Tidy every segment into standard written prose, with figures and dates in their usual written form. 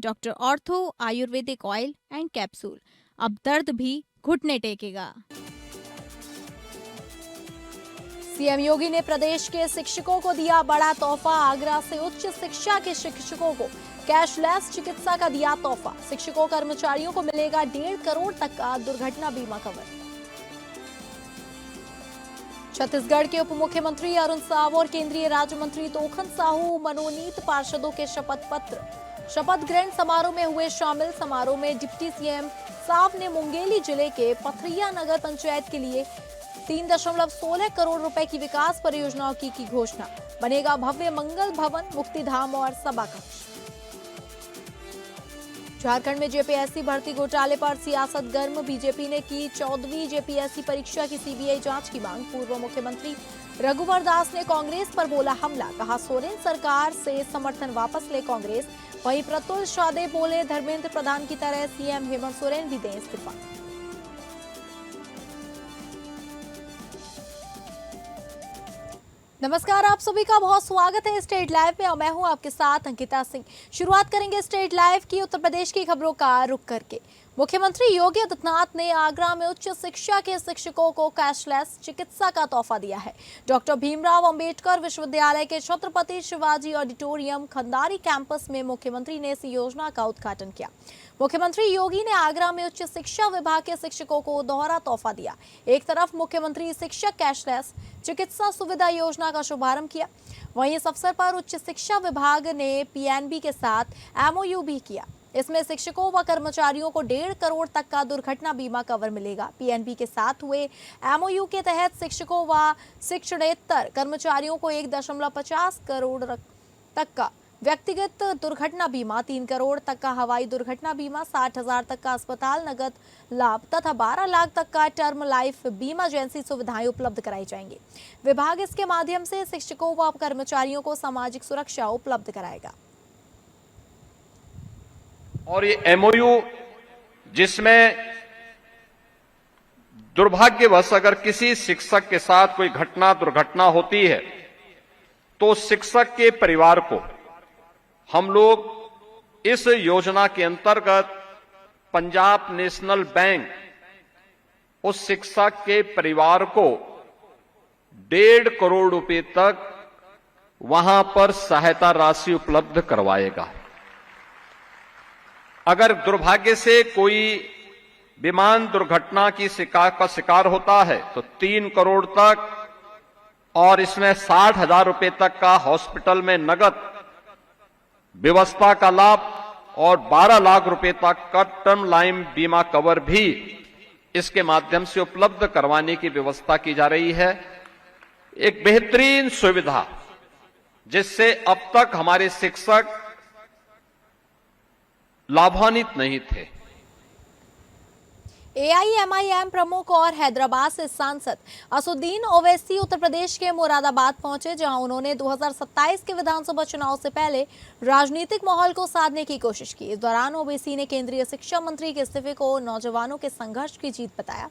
Doctor ortho Ayurvedic oil and capsule, अब दर्द भी घुटने टेकेगा। सीएम योगी ने प्रदेश के शिक्षकों को दिया बड़ा तोहफा। आगरा से उच्च शिक्षा के शिक्षकों को कैशलेस चिकित्सा का दिया तोहफा। शिक्षकों कर्मचारियों को मिलेगा 1.5 करोड़ तक का दुर्घटना बीमा कवर। छत्तीसगढ़ के उप मुख्यमंत्री अरुण साव और केंद्रीय राज्य मंत्री तोखन साहू मनोनीत पार्षदों के शपथ ग्रहण समारोह में हुए शामिल। समारोह में डिप्टी सीएम साव ने मुंगेली जिले के पथरिया नगर पंचायत के लिए 3.16 करोड़ रुपए की विकास परियोजनाओं की घोषणा। बनेगा भव्य मंगल भवन, मुक्तिधाम और सभा कक्ष। झारखंड में जेपीएससी भर्ती घोटाले पर सियासत गर्म। बीजेपी ने की 14वीं जेपीएससी परीक्षा की सीबीआई जांच की मांग। पूर्व मुख्यमंत्री रघुवर दास ने कांग्रेस पर बोला हमला। कहा सोरेन सरकार से समर्थन वापस ले कांग्रेस। वहीं प्रतुल शादे बोले धर्मेंद्र प्रधान की तरह सीएम हेमंत सोरेन भी दें इस्तीफा। नमस्कार, आप सभी का बहुत स्वागत है स्टेट लाइव में और मैं हूं आपके साथ अंकिता सिंह। शुरुआत करेंगे स्टेट लाइव की उत्तर प्रदेश की खबरों का रुख करके। मुख्यमंत्री योगी आदित्यनाथ ने आगरा में उच्च शिक्षा के शिक्षकों को कैशलेस चिकित्सा का तोहफा दिया है। डॉक्टर भीमराव अंबेडकर विश्वविद्यालय के छत्रपति शिवाजी ऑडिटोरियम खंडारी कैंपस में मुख्यमंत्री ने इस योजना का उद्घाटन किया। मुख्यमंत्री योगी ने आगरा में उच्च शिक्षा विभाग के शिक्षकों को दोहरा तोहफा दिया। एक तरफ मुख्यमंत्री शिक्षक कैशलेस चिकित्सा सुविधा योजना का शुभारंभ किया, वहीं इस अवसर पर उच्च शिक्षा विभाग ने पीएनबी के साथ एमओयू भी किया। इसमें शिक्षकों व कर्मचारियों को 1.5 करोड़ तक का दुर्घटना बीमा कवर मिलेगा। पीएनबी के साथ हुए एमओयू के तहत शिक्षकों व शिक्षणेतर कर्मचारियों को 1.50 करोड़ तक का व्यक्तिगत दुर्घटना बीमा, 3 करोड़ तक का हवाई दुर्घटना बीमा, 60,000 तक का अस्पताल नगद लाभ तथा 12 लाख तक का टर्म लाइफ बीमा जैसी सुविधाएं उपलब्ध कराई जाएंगी। विभाग इसके माध्यम से शिक्षकों व कर्मचारियों को सामाजिक सुरक्षा उपलब्ध कराएगा। और ये एमओयू जिसमें दुर्भाग्यवश अगर किसी शिक्षक के साथ कोई दुर्घटना होती है तो शिक्षक के परिवार को हम लोग इस योजना के अंतर्गत पंजाब नेशनल बैंक उस शिक्षक के परिवार को 1.5 करोड़ रुपए तक वहां पर सहायता राशि उपलब्ध करवाएगा। अगर दुर्भाग्य से कोई विमान दुर्घटना की शिकार होता है तो 3 करोड़ तक, और इसमें 60,000 रुपए तक का हॉस्पिटल में नगद व्यवस्था का लाभ और 12 लाख रुपए तक का टर्म लाइफ बीमा कवर भी इसके माध्यम से उपलब्ध करवाने की व्यवस्था की जा रही है। एक बेहतरीन सुविधा जिससे अब तक हमारे शिक्षक लाभान्वित नहीं थे। एआईएमआईएम प्रमुख और हैदराबाद से सांसद असुद्दीन ओवैसी उत्तर प्रदेश के मुरादाबाद पहुंचे, जहां उन्होंने 2027 के विधानसभा चुनाव से पहले राजनीतिक माहौल को साधने की कोशिश की। इस दौरान ओवैसी ने केंद्रीय शिक्षा मंत्री के इस्तीफे को नौजवानों के संघर्ष की जीत बताया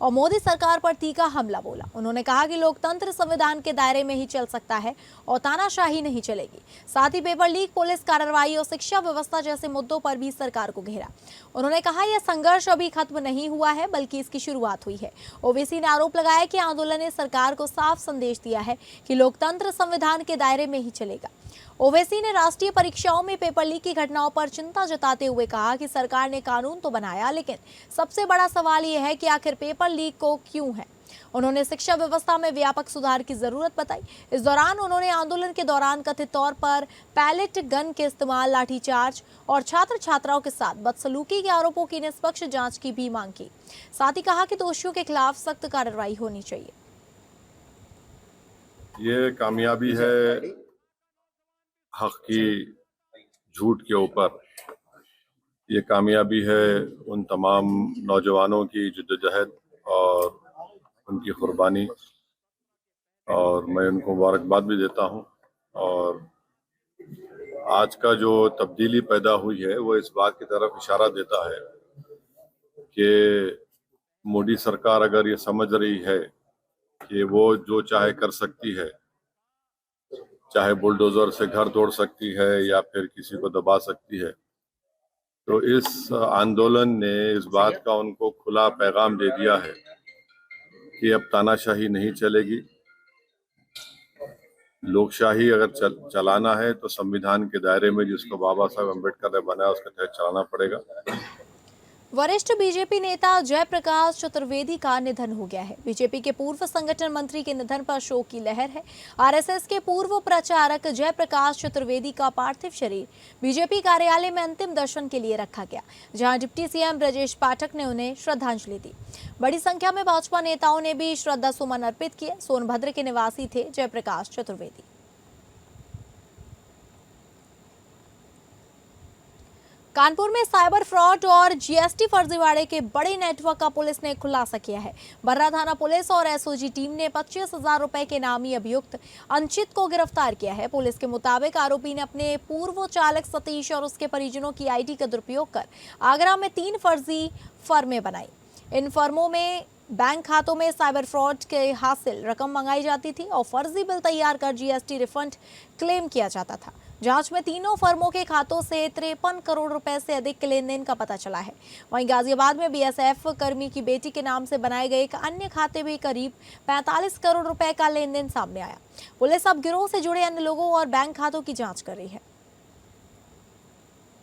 और मोदी सरकार पर तीखा हमला बोला। उन्होंने कहा कि लोकतंत्र संविधान के दायरे में ही चल सकता है और तानाशाही नहीं चलेगी। साथ ही पेपर लीक, पुलिस कार्रवाई और शिक्षा व्यवस्था जैसे मुद्दों पर भी सरकार को घेरा। उन्होंने कहा यह संघर्ष अभी खत्म नहीं हुआ है बल्कि इसकी शुरुआत हुई है। ओवैसी ने आरोप लगाया कि आंदोलन ने सरकार को साफ संदेश दिया है कि लोकतंत्र संविधान के दायरे में ही चलेगा। ओवैसी ने राष्ट्रीय परीक्षाओं में पेपर लीक की घटनाओं पर चिंता जताते हुए कहा कि सरकार ने कानून तो बनाया, लेकिन सबसे बड़ा सवाल यह है कि आखिर पेपर लीक को क्यों है। उन्होंने शिक्षा व्यवस्था में व्यापक सुधार की जरूरत बताई। इस दौरान उन्होंने आंदोलन के दौरान कथित तौर पर पैलेट गन के इस्तेमाल, लाठीचार्ज और छात्र छात्राओं के साथ बदसलूकी के आरोपों की निष्पक्ष जांच की भी मांग की। साथ ही कहा कि दोषियों के खिलाफ सख्त कार्रवाई होनी चाहिए। ये कामयाबी है हक की झूठ के ऊपर। ये कामयाबी है उन तमाम नौजवानों की जिद्दोजहद और उनकी कुर्बानी, और मैं उनको मुबारकबाद भी देता हूं। और आज का जो तब्दीली पैदा हुई है वो इस बात की तरफ इशारा देता है कि मोदी सरकार अगर ये समझ रही है कि वो जो चाहे कर सकती है, चाहे बुलडोजर से घर तोड़ सकती है या फिर किसी को दबा सकती है, तो इस आंदोलन ने इस बात का उनको खुला पैगाम दे दिया है कि अब तानाशाही नहीं चलेगी। लोकशाही अगर चलाना है तो संविधान के दायरे में जिसको बाबा साहब अम्बेडकर ने बनाया उसके तहत चलाना पड़ेगा। वरिष्ठ बीजेपी नेता जयप्रकाश चतुर्वेदी का निधन हो गया है। बीजेपी के पूर्व संगठन मंत्री के निधन पर शोक की लहर है। आरएसएस के पूर्व प्रचारक जयप्रकाश चतुर्वेदी का पार्थिव शरीर बीजेपी कार्यालय में अंतिम दर्शन के लिए रखा गया, जहां डिप्टी सीएम ब्रजेश पाठक ने उन्हें श्रद्धांजलि दी। बड़ी संख्या में भाजपा नेताओं ने भी श्रद्धा सुमन अर्पित किए। सोनभद्र के निवासी थे जयप्रकाश चतुर्वेदी। कानपुर में साइबर फ्रॉड और जीएसटी फर्जीवाड़े के बड़े नेटवर्क का पुलिस ने खुलासा किया है। बर्रा थाना पुलिस और एसओजी टीम ने 25,000 रुपए के नामी अभियुक्त अंचित को गिरफ्तार किया है। पुलिस के मुताबिक आरोपी ने अपने पूर्व चालक सतीश और उसके परिजनों की आईडी का दुरुपयोग कर आगरा में 3 फर्जी फर्में बनाई। इन फर्मों में बैंक खातों में साइबर फ्रॉड के हासिल रकम मंगाई जाती थी और फर्जी बिल तैयार कर जीएसटी रिफंड क्लेम किया जाता था। जांच में तीनों फर्मों के खातों से 53 करोड़ रुपए से अधिक के लेन देन का पता चला है। वहीं गाजियाबाद में बीएसएफ कर्मी की बेटी के नाम से बनाए गए एक अन्य खाते में करीब 45 करोड़ रुपए का लेन देन सामने आया। पुलिस अब गिरोह से जुड़े अन्य लोगों और बैंक खातों की जांच कर रही है।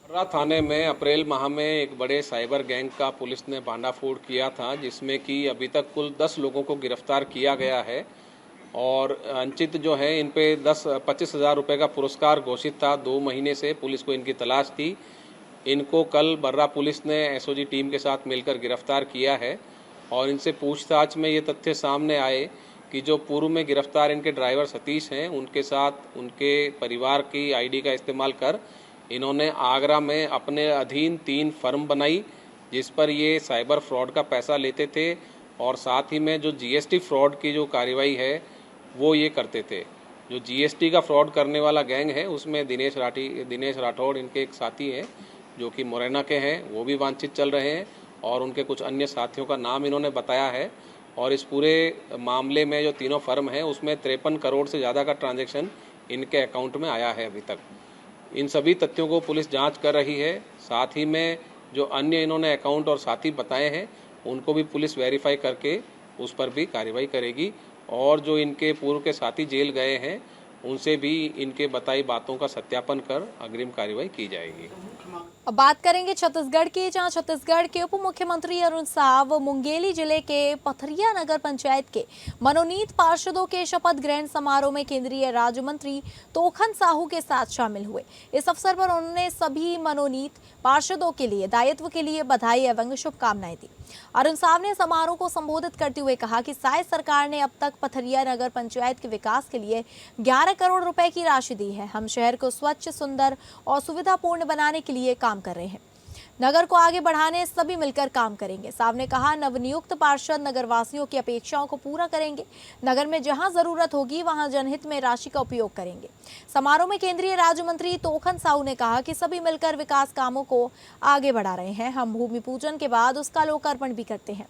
बर्रा थाने में अप्रैल माह में एक बड़े साइबर गैंग का पुलिस ने भांडाफोड़ किया था, जिसमें कि अभी तक कुल 10 लोगों को गिरफ्तार किया गया है और अंचित जो है इन पे 25,000 रुपये का पुरस्कार घोषित था। 2 महीने से पुलिस को इनकी तलाश थी। इनको कल बर्रा पुलिस ने एसओजी टीम के साथ मिलकर गिरफ्तार किया है और इनसे पूछताछ में ये तथ्य सामने आए कि जो पूर्व में गिरफ्तार इनके ड्राइवर सतीश हैं, उनके साथ उनके परिवार की आईडी का इस्तेमाल कर इन्होंने आगरा में अपने अधीन 3 फर्म बनाई, जिस पर ये साइबर फ्रॉड का पैसा लेते थे और साथ ही में जो जीएसटी फ्रॉड की जो कार्रवाई है वो ये करते थे। जो जीएसटी का फ्रॉड करने वाला गैंग है उसमें दिनेश राठौड़ इनके एक साथी हैं जो कि मुरैना के हैं, वो भी वांछित चल रहे हैं और उनके कुछ अन्य साथियों का नाम इन्होंने बताया है। और इस पूरे मामले में जो तीनों फर्म हैं उसमें 53 करोड़ से ज़्यादा का ट्रांजैक्शन इनके अकाउंट में आया है अभी तक। इन सभी तथ्यों को पुलिस जांच कर रही है। साथ ही में जो अन्य इन्होंने अकाउंट और साथी बताए हैं उनको भी पुलिस वेरीफाई करके उस पर भी कार्रवाई करेगी और जो इनके पूर्व के साथी जेल गए हैं उनसे भी इनके बताई बातों का सत्यापन कर अग्रिम कार्रवाई की जाएगी। अब बात करेंगे छत्तीसगढ़ की, जहां छत्तीसगढ़ के उप मुख्यमंत्री अरुण साव मुंगेली जिले के पथरिया नगर पंचायत के मनोनीत पार्षदों के शपथ ग्रहण समारोह में केंद्रीय राज्य मंत्री तोखन साहू के साथ शामिल हुए। इस अवसर पर उन्होंने सभी मनोनीत पार्षदों के लिए दायित्व के लिए बधाई एवं शुभकामनाएं दी। अरुण साव ने समारोह को संबोधित करते हुए कहा कि साय सरकार ने अब तक पथरिया नगर पंचायत के विकास के लिए 11 करोड़ रुपए की राशि दी है। हम शहर को स्वच्छ, सुंदर और सुविधापूर्ण बनाने के लिए काम कर रहे हैं। नगर को आगे बढ़ाने सभी मिलकर काम करेंगे। साहब ने कहा, नवनियुक्त पार्षद नगरवासियों की अपेक्षाओं को पूरा करेंगे। नगर में जहां जरूरत होगी वहां जनहित में राशि का उपयोग करेंगे। समारोह में केंद्रीय राज्य मंत्री तोखन साहू ने कहा कि सभी मिलकर विकास कामों को आगे बढ़ा रहे हैं। हम भूमि पूजन के बाद उसका लोकार्पण भी करते हैं।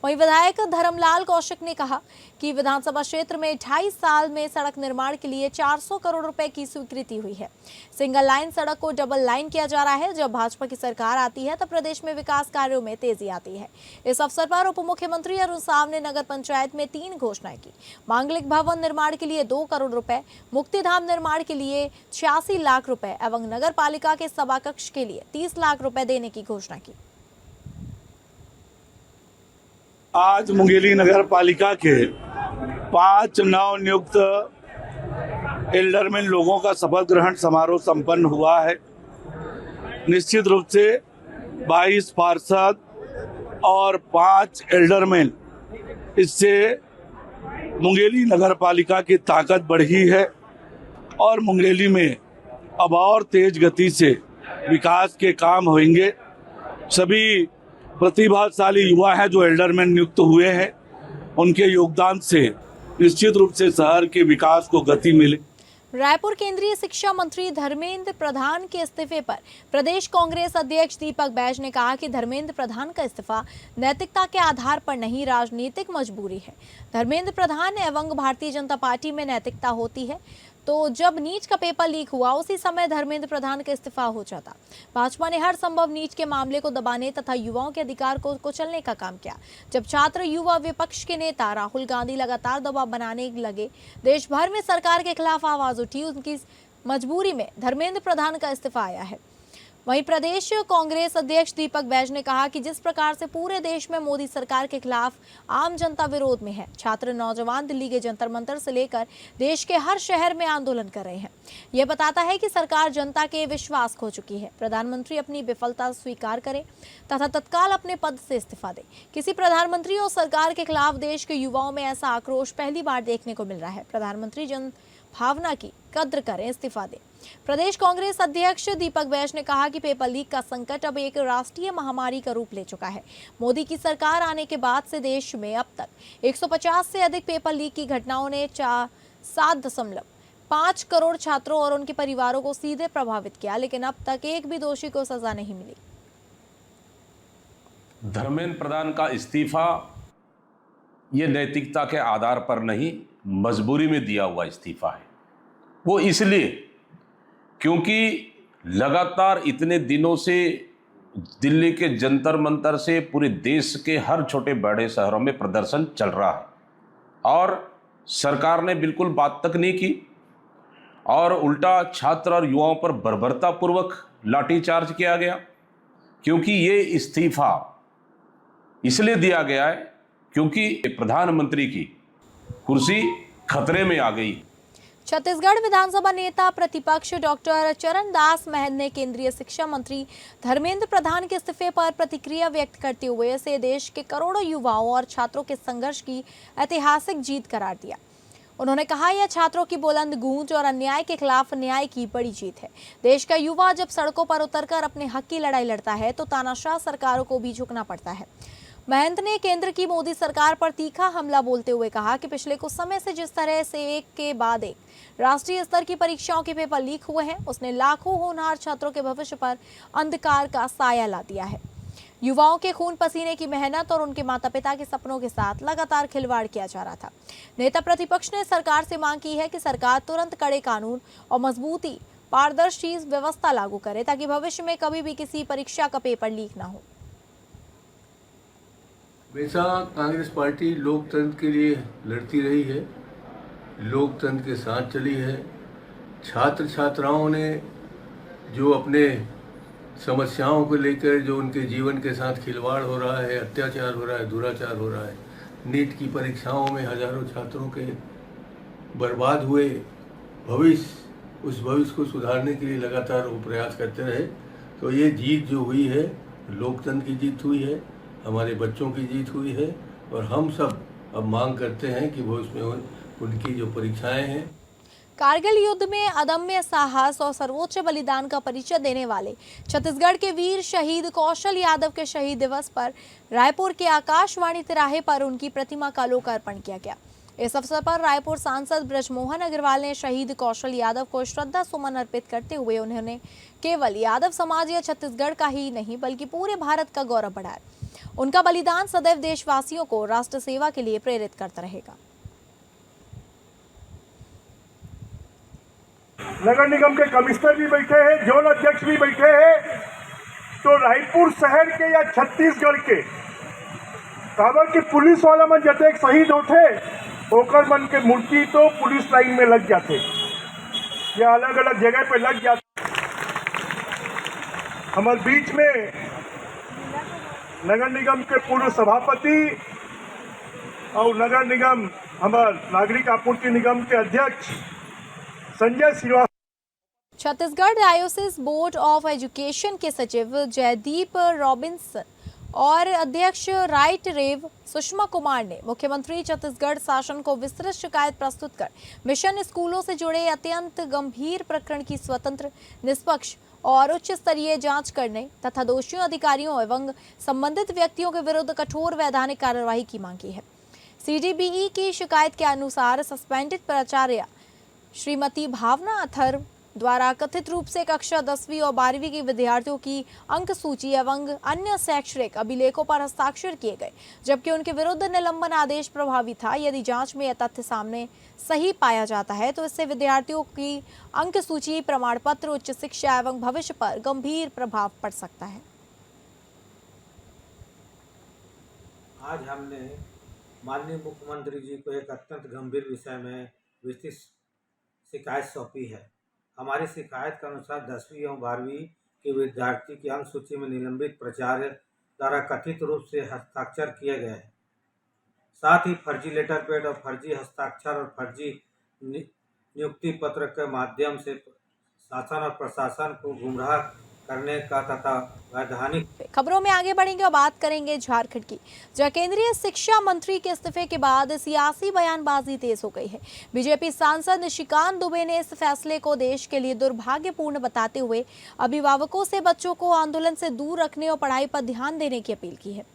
वहीं विधायक धर्मलाल कौशिक ने कहा कि विधानसभा क्षेत्र में 2.5 साल में सड़क निर्माण के लिए 400 करोड़ रुपए की स्वीकृति हुई है। सिंगल लाइन सड़क को डबल लाइन किया जा रहा है। जब भाजपा की सरकार आती है तब प्रदेश में विकास कार्यों में तेजी आती है। इस अवसर पर उप मुख्यमंत्री अरुण साव ने नगर पंचायत में 3 घोषणाएं की। मांगलिक भवन निर्माण के लिए 2 करोड़ रुपए, मुक्तिधाम निर्माण के लिए 86 लाख रुपए एवं नगर पालिका के सभा कक्ष के लिए 30 लाख रुपए देने की घोषणा की। आज मुंगेली नगर पालिका के 5 नवनियुक्त एल्डरमैन लोगों का शपथ ग्रहण समारोह संपन्न हुआ है। निश्चित रूप से 22 पार्षद और 5 एल्डरमैन, इससे मुंगेली नगर पालिका की ताकत बढ़ी है और मुंगेली में अब और तेज गति से विकास के काम होंगे। सभी प्रतिभाशाली युवा हैं जो एल्डरमैन नियुक्त हुए हैं, उनके योगदान से निश्चित रूप से शहर के विकास को गति मिले। रायपुर केंद्रीय शिक्षा मंत्री धर्मेंद्र प्रधान के इस्तीफे पर प्रदेश कांग्रेस अध्यक्ष दीपक बैज ने कहा कि धर्मेंद्र प्रधान का इस्तीफा नैतिकता के आधार पर नहीं, राजनीतिक मजबूरी है। धर्मेंद्र प्रधान एवं भारतीय जनता पार्टी में नैतिकता होती है तो जब नीट का पेपर लीक हुआ उसी समय धर्मेंद्र प्रधान का इस्तीफा हो जाता। भाजपा ने हर संभव नीट के मामले को दबाने तथा युवाओं के अधिकार को कुचलने का काम किया। जब छात्र युवा विपक्ष के नेता राहुल गांधी लगातार दबाव बनाने लगे, देश भर में सरकार के खिलाफ आवाज उठी। उनकी मजबूरी में धर्मेंद्र प्रधान का इस्तीफा आया है। वहीं प्रदेश कांग्रेस अध्यक्ष दीपक बैज ने कहा कि जिस प्रकार से पूरे देश में मोदी सरकार के खिलाफ आम जनता विरोध में है, छात्र नौजवान दिल्ली के जंतर मंतर से लेकर देश के हर शहर में आंदोलन कर रहे हैं, यह बताता है कि सरकार जनता के विश्वास खो चुकी है। प्रधानमंत्री अपनी विफलता स्वीकार करें तथा तत्काल अपने पद से इस्तीफा दें। किसी प्रधानमंत्री और सरकार के खिलाफ देश के युवाओं में ऐसा आक्रोश पहली बार देखने को मिल रहा है। प्रधानमंत्री जन भावना की कद्र करें, इस्तीफा दें। प्रदेश कांग्रेस अध्यक्ष दीपक बैज ने कहा कि पेपर लीक का संकट अब एक राष्ट्रीय महामारी का रूप ले चुका है। मोदी की सरकार आने के बाद से देश में अब तक 150 से अधिक पेपर लीक की घटनाओं ने 7.5 करोड़ छात्रों और उनके परिवारों को सीधे प्रभावित किया, लेकिन अब तक एक भी दोषी को सजा नहीं मिली। धर्मेंद्र प्रधान का इस्तीफा ये नैतिकता के आधार पर नहीं, मजबूरी में दिया हुआ इस्तीफा है। वो इसलिए क्योंकि लगातार इतने दिनों से दिल्ली के जंतर मंतर से पूरे देश के हर छोटे बड़े शहरों में प्रदर्शन चल रहा है और सरकार ने बिल्कुल बात तक नहीं की और उल्टा छात्र और युवाओं पर बर्बरतापूर्वक लाठीचार्ज किया गया। क्योंकि ये इस्तीफा इसलिए दिया गया है क्योंकि प्रधानमंत्री की कुर्सी खतरे में आ गई। छत्तीसगढ़ विधानसभा नेता प्रतिपक्ष डॉक्टर चरणदास महंत ने केंद्रीय शिक्षा मंत्री धर्मेंद्र प्रधान के इस्तीफे पर प्रतिक्रिया व्यक्त करते हुए इसे देश के करोड़ों युवाओं और छात्रों के संघर्ष की ऐतिहासिक जीत करार दिया। उन्होंने कहा, यह छात्रों की बुलंद गूंज और अन्याय के खिलाफ न्याय की बड़ी जीत है। देश का युवा जब सड़कों पर उतरकर अपने हक की लड़ाई लड़ता है तो तानाशाह सरकारों को भी झुकना पड़ता है। महंत ने केंद्र की मोदी सरकार पर तीखा हमला बोलते हुए कहा कि पिछले कुछ समय से जिस तरह से एक के बाद एक राष्ट्रीय स्तर की परीक्षाओं के पेपर लीक हुए हैं, उसने लाखों होनहार छात्रों के भविष्य पर अंधकार का साया ला दिया है। युवाओं के खून पसीने की मेहनत और उनके माता पिता के सपनों के साथ लगातार खिलवाड़ किया जा रहा था। नेता प्रतिपक्ष ने सरकार से मांग की है कि सरकार तुरंत कड़े कानून और मजबूती पारदर्शी व्यवस्था लागू करे ताकि भविष्य में कभी भी किसी परीक्षा का पेपर लीक ना हो। हमेशा कांग्रेस पार्टी लोकतंत्र के लिए लड़ती रही है, लोकतंत्र के साथ चली है। छात्र छात्राओं ने जो अपने समस्याओं को लेकर जो उनके जीवन के साथ खिलवाड़ हो रहा है, अत्याचार हो रहा है, दुराचार हो रहा है, नीट की परीक्षाओं में हजारों छात्रों के बर्बाद हुए भविष्य, उस भविष्य को सुधारने के लिए लगातार वो प्रयास करते रहे। तो ये जीत जो हुई है, लोकतंत्र की जीत हुई है, हमारे बच्चों की जीत हुई है और हम सब अब मांग करते हैं कि वो उसमें उनकी जो परीक्षाएं हैं। कारगिल युद्ध में अदम्य साहस और सर्वोच्च बलिदान का परिचय देने वाले छत्तीसगढ़ के वीर शहीद कौशल यादव के शहीद दिवस पर रायपुर के आकाशवाणी तिराहे पर उनकी प्रतिमा का लोकार्पण किया गया। इस अवसर पर रायपुर सांसद ब्रजमोहन अग्रवाल ने शहीद कौशल यादव को श्रद्धा सुमन अर्पित करते हुए उन्होंने केवल यादव समाज या छत्तीसगढ़ का ही नहीं बल्कि पूरे भारत का गौरव बढ़ाया। उनका बलिदान सदैव देशवासियों को राष्ट्र सेवा के लिए प्रेरित करता रहेगा। नगर निगम के कमिश्नर भी बैठे हैं, जोन अध्यक्ष भी बैठे हैं। तो रायपुर शहर के या छत्तीसगढ़ के काबर की पुलिस वाला मन जते एक शहीद होते ओकर मन के मूर्ति तो पुलिस लाइन में लग जाते या अलग अलग जगह पे लग जाते। हमारे बीच में नगर निगम के पूर्व सभापति और नगर निगम हमारे नागरिक आपूर्ति निगम के अध्यक्ष Sanjay Srivastava. Chhattisgarh diocese board of education के सचिव जयदीप रॉबिन्सन और अध्यक्ष राइट रेव सुषमा कुमार ने मुख्यमंत्री छत्तीसगढ़ शासन को विस्तृत शिकायत प्रस्तुत कर मिशन स्कूलों से जुड़े अत्यंत गंभीर प्रकरण की स्वतंत्र, निष्पक्ष और उच्च स्तरीय जांच करने तथा दोषियों अधिकारियों एवं संबंधित व्यक्तियों के विरुद्ध कठोर वैधानिक कार्यवाही की मांग की है। सीडीबीई की शिकायत के अनुसार सस्पेंडेड प्राचार्य श्रीमती भावना अथर्व द्वारा कथित रूप से कक्षा 10वीं और 12वीं के विद्यार्थियों की अंक सूची एवं अन्य शैक्षणिक अभिलेखों पर हस्ताक्षर किए गए, जबकि उनके विरुद्ध निलंबन आदेश प्रभावी था। यदि जांच में यह तथ्य सामने सही पाया जाता है तो इससे विद्यार्थियों की अंक सूची, प्रमाण पत्र, उच्च शिक्षा एवं भविष्य पर गंभीर प्रभाव पड़ सकता है। आज हमने माननीय मुख्यमंत्री जी को एक अत्यंत गंभीर विषय में विस्तृत शिकायत सौंपी है। हमारी शिकायत के अनुसार 10वीं एवं 12वीं के विद्यार्थी की अंक सूची में निलंबित प्राचार्य द्वारा कथित रूप से हस्ताक्षर किए गए हैं। साथ ही फर्जी लेटर पैड और फर्जी हस्ताक्षर और फर्जी नियुक्ति पत्र के माध्यम से शासन और प्रशासन को गुमराह करने का तथा वैधानिक। खबरों में आगे बढ़ेंगे और बात करेंगे झारखंड की, जहां केंद्रीय शिक्षा मंत्री के इस्तीफे के बाद सियासी बयानबाजी तेज हो गई है। बीजेपी सांसद निशिकांत दुबे ने इस फैसले को देश के लिए दुर्भाग्यपूर्ण बताते हुए अभिभावकों से बच्चों को आंदोलन से दूर रखने और पढ़ाई पर ध्यान देने की अपील की है।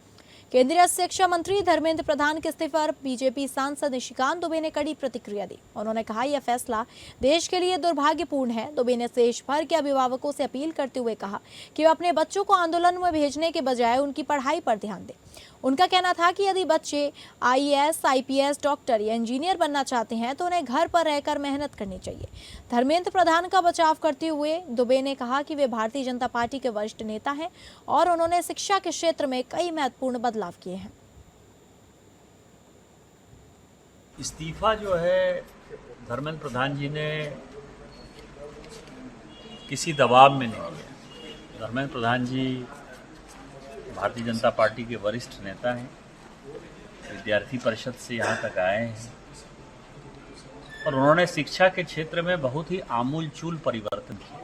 केंद्रीय शिक्षा मंत्री धर्मेंद्र प्रधान के इस्तीफे पर बीजेपी सांसद निशिकांत दुबे ने कड़ी प्रतिक्रिया दी। उन्होंने कहा, यह फैसला देश के लिए दुर्भाग्यपूर्ण है। दुबे ने देश भर के अभिभावकों से अपील करते हुए कहा कि वे अपने बच्चों को आंदोलन में भेजने के बजाय उनकी पढ़ाई पर ध्यान दें। उनका कहना था कि यदि बच्चे आईएएस, आईपीएस, डॉक्टर या इंजीनियर बनना चाहते हैं तो उन्हें घर पर रहकर मेहनत करनी चाहिए। धर्मेंद्र प्रधान का बचाव करते हुए दुबे ने कहा कि वे भारतीय जनता पार्टी के वरिष्ठ नेता हैं और उन्होंने शिक्षा के क्षेत्र में कई महत्वपूर्ण बदलाव किए हैं। इस्तीफा जो है धर्मेंद्र प्रधान जी ने किसी दबाव में नहीं लिया। धर्मेंद्र प्रधान जी भारतीय जनता पार्टी के वरिष्ठ नेता हैं, विद्यार्थी परिषद से यहाँ तक आए हैं और उन्होंने शिक्षा के क्षेत्र में बहुत ही आमूलचूल परिवर्तन किया।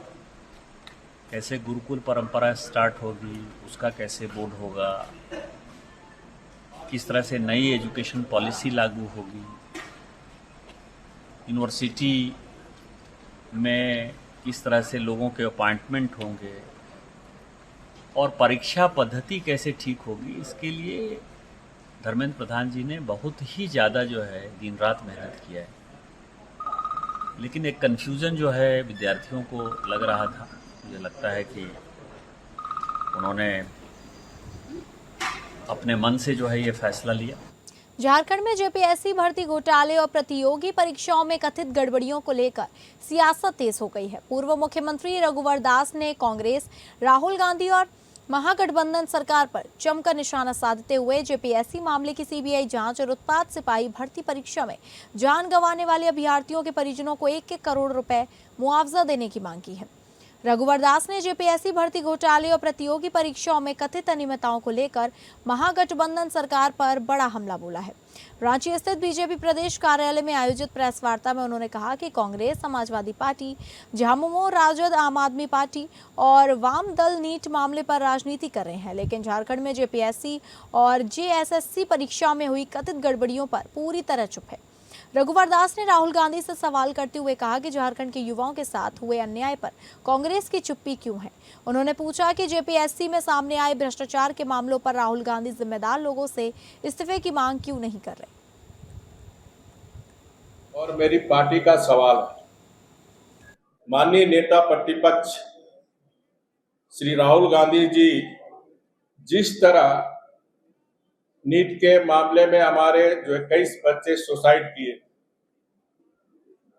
कैसे गुरुकुल परंपरा स्टार्ट होगी, उसका कैसे बोर्ड होगा, किस तरह से नई एजुकेशन पॉलिसी लागू होगी, यूनिवर्सिटी में किस तरह से लोगों के अपॉइंटमेंट होंगे और परीक्षा पद्धति कैसे ठीक होगी, इसके लिए धर्मेंद्र प्रधान जी ने बहुत ही ज़्यादा जो है दिन रात मेहनत किया है। लेकिन एक कन्फ्यूज़न जो है विद्यार्थियों को लग रहा था। मुझे लगता है कि उन्होंने अपने मन से जो है ये फैसला लिया। झारखंड में जेपीएससी भर्ती घोटाले और प्रतियोगी परीक्षाओं में कथित गड़बड़ियों को लेकर सियासत तेज हो गई है। पूर्व मुख्यमंत्री रघुवर दास ने कांग्रेस, राहुल गांधी और महागठबंधन सरकार पर जमकर निशाना साधते हुए जेपीएससी मामले की सीबीआई जांच और उत्पाद सिपाही भर्ती परीक्षा में जान गंवाने वाले अभ्यर्थियों के परिजनों को 1-1 करोड़ रुपए मुआवजा देने की मांग की है। रघुवर दास ने जेपीएससी भर्ती घोटाले और प्रतियोगी परीक्षाओं में कथित अनियमितताओं को लेकर महागठबंधन सरकार पर बड़ा हमला बोला है। रांची स्थित बीजेपी प्रदेश कार्यालय में आयोजित प्रेस वार्ता में उन्होंने कहा कि कांग्रेस, समाजवादी पार्टी, झामुमो, राजद, आम आदमी पार्टी और वाम दल नीट मामले पर राजनीति कर रहे हैं, लेकिन झारखंड में जेपीएससी और जेएसएससी परीक्षा में हुई कथित गड़बड़ियों पर पूरी तरह चुप है। रघुवर दास ने राहुल गांधी से सवाल करते हुए कहा कि झारखंड के युवाओं के साथ हुए अन्याय पर कांग्रेस की चुप्पी क्यों है। उन्होंने पूछा कि जेपीएससी में सामने आए भ्रष्टाचार के मामलों पर राहुल गांधी जिम्मेदार लोगों से इस्तीफे की मांग क्यों नहीं कर रहे। और मेरी पार्टी का सवाल है, माननीय नेता प्रतिपक्ष श्री राहुल गांधी जी जिस तरह नीट के मामले में हमारे जो 21 बच्चे सुसाइड किए,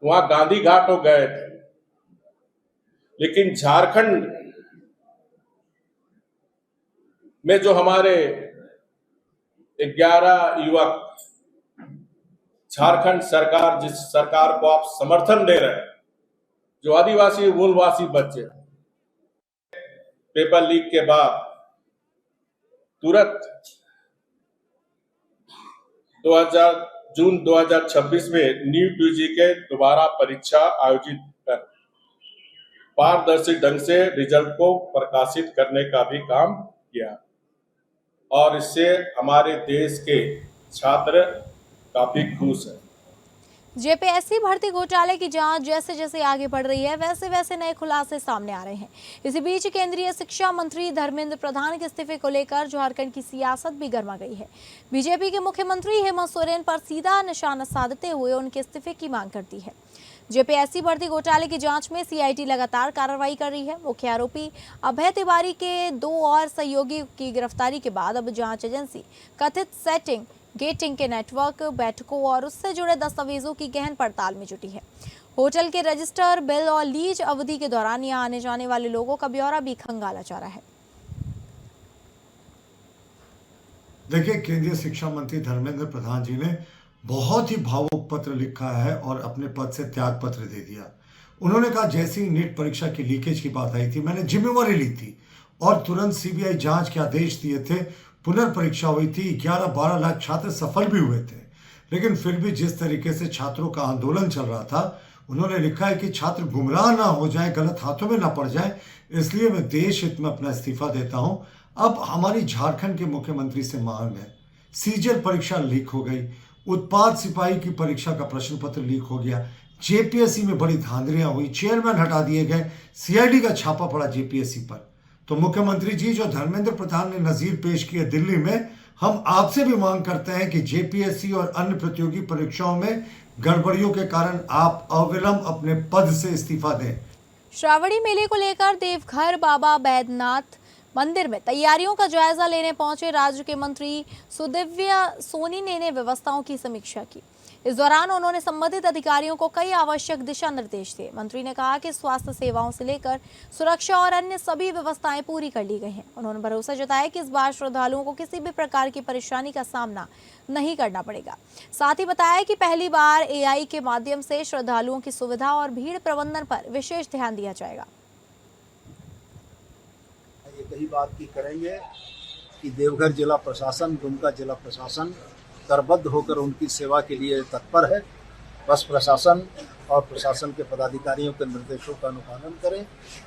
वहां गांधी घाट हो गए थे, लेकिन झारखंड में जो हमारे 11 युवक, झारखंड सरकार जिस सरकार को आप समर्थन दे रहे हैं, जो आदिवासी मूलवासी बच्चे पेपर लीक के बाद तुरंत जून 2026 में नीट यूजी के दोबारा परीक्षा आयोजित कर पारदर्शी ढंग से रिजल्ट को प्रकाशित करने का भी काम किया और इससे हमारे देश के छात्र काफी खुश हैं। जेपीएससी भर्ती घोटाले की जांच जैसे जैसे आगे बढ़ रही है, वैसे वैसे नए खुलासे सामने आ रहे हैं। इसी बीच केंद्रीय शिक्षा मंत्री धर्मेंद्र प्रधान के इस्तीफे को लेकर झारखंड की सियासत भी गर्मा गई है। बीजेपी के मुख्यमंत्री हेमंत सोरेन पर सीधा निशाना साधते हुए उनके इस्तीफे की मांग करती है। जेपीएससी भर्ती घोटाले की जांच में सीआईडी लगातार कार्रवाई कर रही है। मुख्य आरोपी अभय तिवारी के 2 और सहयोगी की गिरफ्तारी के बाद अब जांच एजेंसी कथित सेटिंग गेटिंग के नेटवर्क, बैठकों और उससे जुड़े दस्तावेजों की गहन पड़ताल में जुटी है। होटल के रजिस्टर, बिल और लीज अवधि के दौरान यहां आने जाने वाले लोगों का ब्यौरा भी खंगाला जा रहा है। देखिए, केंद्रीय शिक्षा मंत्री धर्मेंद्र प्रधान जी ने बहुत ही भावुक पत्र लिखा है और अपने पद से त्याग पत्र दे दिया। उन्होंने कहा, जैसे ही नीट परीक्षा की लीकेज की बात आई थी, मैंने जिम्मेवारी ली थी और तुरंत सीबीआई जांच के आदेश दिए थे। पुनर्परीक्षा हुई थी, 11-12 लाख छात्र सफल भी हुए थे, लेकिन फिर भी जिस तरीके से छात्रों का आंदोलन चल रहा था, उन्होंने लिखा है कि छात्र गुमराह ना हो जाए, गलत हाथों में ना पड़ जाए, इसलिए मैं देश हित में अपना इस्तीफा देता हूं। अब हमारी झारखंड के मुख्यमंत्री से मांग है, सीजीएल परीक्षा लीक हो गई, उत्पाद सिपाही की परीक्षा का प्रश्न पत्र लीक हो गया, जेपीएससी में बड़ी धांधलियां हुई, चेयरमैन हटा दिए गए, सीआईडी का छापा पड़ा जेपीएससी पर। तो मुख्यमंत्री जी, जो धर्मेंद्र प्रधान ने नजीर पेश किए दिल्ली में, हम आपसे भी मांग करते हैं कि जेपीएससी और अन्य प्रतियोगी परीक्षाओं में गड़बड़ियों के कारण आप अविलंब अपने पद से इस्तीफा दें। श्रावणी मेले को लेकर देवघर बाबा बैद्यनाथ मंदिर में तैयारियों का जायजा लेने पहुंचे राज्य के मंत्री सुदिव्य सोनी ने व्यवस्थाओं की समीक्षा की। इस दौरान उन्होंने संबंधित अधिकारियों को कई आवश्यक दिशा निर्देश दिए। मंत्री ने कहा कि स्वास्थ्य सेवाओं से लेकर सुरक्षा और अन्य सभी व्यवस्थाएं पूरी कर ली गई हैं। उन्होंने भरोसा जताया कि इस बार श्रद्धालुओं को किसी भी प्रकार की परेशानी का सामना नहीं करना पड़ेगा। साथ ही बताया कि पहली बार एआई के माध्यम से श्रद्धालुओं की सुविधा और भीड़ प्रबंधन पर विशेष ध्यान दिया जाएगा। यही बात की करेंगे कि देवघर जिला प्रशासन, दुमका जिला प्रशासन करबद्ध होकर उनकी सेवा के लिए तत्पर है। बस प्रशासन और प्रशासन के पदाधिकारियों के निर्देशों का अनुपालन करें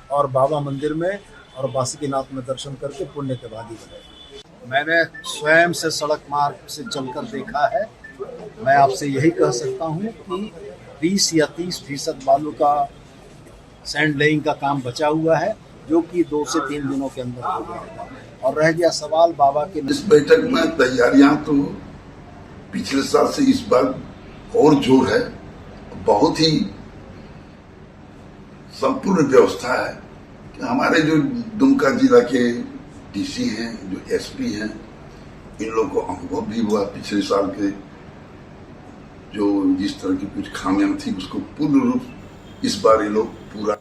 और बाबा मंदिर में और बासुकीनाथ में दर्शन करके पुण्य के भागी बने। मैंने स्वयं से सड़क मार्ग से चलकर देखा है। मैं आपसे यही कह सकता हूँ कि 20 या 30% बालू का सैंड लेइंग का काम बचा हुआ है, जो कि 2 से 3 दिनों के अंदर हो जाएगा। और रह गया सवाल बाबा के, इस बैठक में तैयारियां तो पिछले साल से इस बार और जोर है। बहुत ही संपूर्ण व्यवस्था है कि हमारे जो दुमका जिला के डीसी हैं, जो एसपी हैं, इन लोगों को अनुभव भी हुआ पिछले साल के जो जिस तरह की कुछ खामियां थी, उसको पूर्ण रूप इस बार ये लोग पूरा।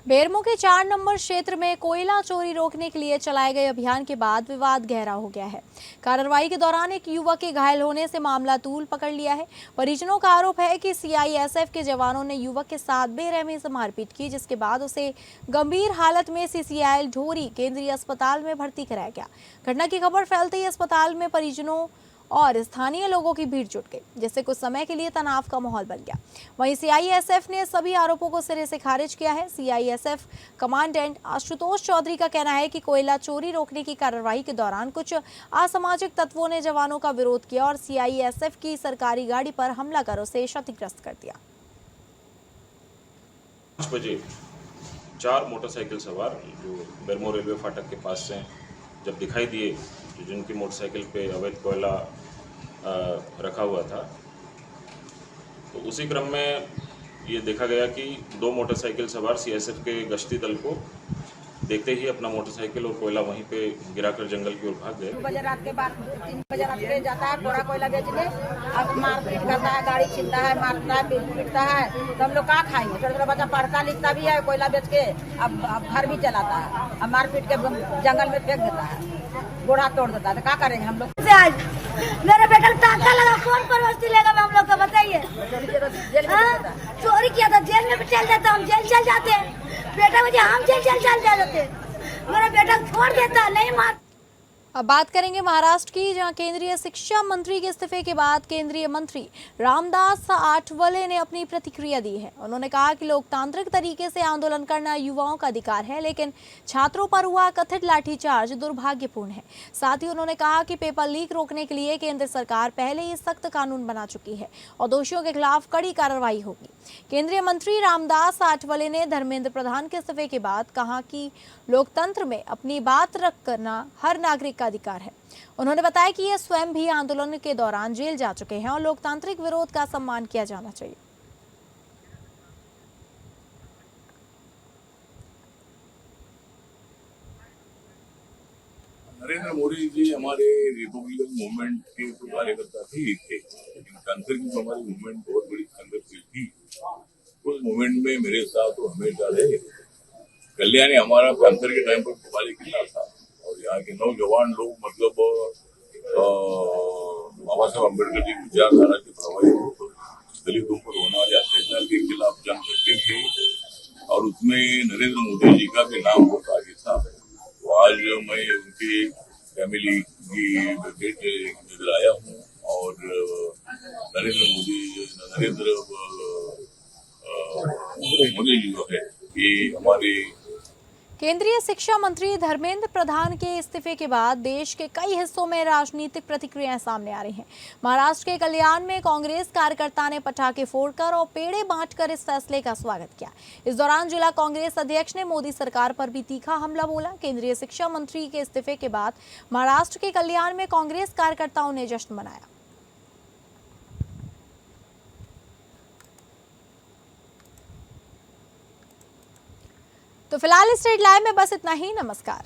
बेरमो के 4 नंबर क्षेत्र में कोयला चोरी रोकने के लिए चलाए गए अभियान के बाद विवाद गहरा हो गया है। कार्रवाई के दौरान एक युवक के घायल होने से मामला तूल पकड़ लिया है। परिजनों का आरोप है कि सीआईएसएफ के जवानों ने युवक के साथ बेरहमी से मारपीट की, जिसके बाद उसे गंभीर हालत में सीसीआई ढोरी केंद्रीय अस्पताल में भर्ती कराया गया। घटना की खबर फैलते ही अस्पताल में परिजनों और स्थानीय लोगों की भीड़ जुट गई, जिससे कुछ समय के लिए तनाव का माहौल बन गया। वहीं सीआईएसएफ ने सभी आरोपों को सिरे से खारिज किया है। सीआईएसएफ कमांडेंट आशुतोष चौधरी का कहना है कि कोयला चोरी रोकने की कार्रवाई के दौरान कुछ असामाजिक तत्वों ने जवानों का विरोध किया और सीआईएसएफ की सरकारी गाड़ी पर हमला कर उसे क्षतिग्रस्त कर दिया। 5 बजे 4 मोटरसाइकिल सवार जो बेरमो रेलवे फाटक के पास से जब दिखाई दिए, जिनकी मोटरसाइकिल पे अवैध कोयला रखा हुआ था, तो उसी क्रम में ये देखा गया कि 2 मोटरसाइकिल सवार सीएसएफ के गश्ती दल को देखते ही अपना मोटरसाइकिल और कोयला वहीं पे गिराकर जंगल की ओर भाग गए। 2 बजे रात के बाद 3 बजे रात के जाता है कोड़ा कोयला बेचने, अब मारपीट करता है, गाड़ी छीनता है, मारता है, पीटता है, तो हम लोग क्या खाएंगे? छोटा बच्चा पढ़ता लिखता भी है, कोयला बेच के अब घर भी चलाता है, अब मारपीट के जंगल में फेंक देता है, गोड़ा तोड़ देता है, तो क्या करेंगे हम लोग? मेरे बेटा टाका लगा, कौन परवस्ती लेगा हम लोग को बताइए? चोरी किया था, जेल में भी चल जाता, हम जेल चल जाते, बेटा मुझे हम जेल चल जाते, मेरा बेटा छोड़ देता, नहीं मार। अब बात करेंगे महाराष्ट्र की, जहां केंद्रीय शिक्षा मंत्री के इस्तीफे के बाद केंद्रीय मंत्री रामदास आठवले ने अपनी प्रतिक्रिया दी है। उन्होंने कहा कि लोकतांत्रिक तरीके से आंदोलन करना युवाओं का अधिकार है, लेकिन छात्रों पर हुआ कथित लाठीचार्ज दुर्भाग्यपूर्ण है। साथ ही उन्होंने कहा कि पेपर लीक रोकने के लिए केंद्र सरकार पहले ही सख्त कानून बना चुकी है और दोषियों के खिलाफ कड़ी कार्रवाई होगी। केंद्रीय मंत्री रामदास आठवले ने धर्मेंद्र प्रधान के इस्तीफे के बाद कहा कि लोकतंत्र में अपनी बात रख करना हर नागरिक का अधिकार है। उन्होंने बताया कि ये स्वयं भी आंदोलन के दौरान जेल जा चुके हैं और लोकतांत्रिक विरोध का सम्मान किया जाना चाहिए। नरेंद्र मोदी जी हमारे रिपब्लिकन मूवमेंट के तो कार्यकर्ता थे, लेकिन कैंसर की तो हमारी मूवमेंट बहुत बड़ी संघर्षशील थी। उस मूवमेंट में मेरे साथ तो हमेशा रहे। कल्याणी हमारा कैंसर के टाइम पर कबाली किला था और यहाँ के नौजवान लोग मतलब बाबा साहब अम्बेडकर की विचारधारा के प्रभावित होकर दलितों पर होने वाले अत्याचार के खिलाफ जंग करते थे और उसमें नरेंद्र मोदी जी का भी नाम बहुत आगे था। तो आज मैं उनकी फैमिली की वेट नजर आया हूँ और नरेंद्र मोदी जी जो है ये हमारे केंद्रीय शिक्षा मंत्री धर्मेंद्र प्रधान के इस्तीफे के बाद देश के कई हिस्सों में राजनीतिक प्रतिक्रियाएं सामने आ रही हैं। महाराष्ट्र के कल्याण में कांग्रेस कार्यकर्ता ने पटाखे फोड़कर और पेड़े बांटकर इस फैसले का स्वागत किया। इस दौरान जिला कांग्रेस अध्यक्ष ने मोदी सरकार पर भी तीखा हमला बोला। केंद्रीय शिक्षा मंत्री के इस्तीफे के बाद महाराष्ट्र के कल्याण में कांग्रेस कार्यकर्ताओं ने जश्न मनाया। तो फिलहाल स्टेट लाइव में बस इतना ही। नमस्कार।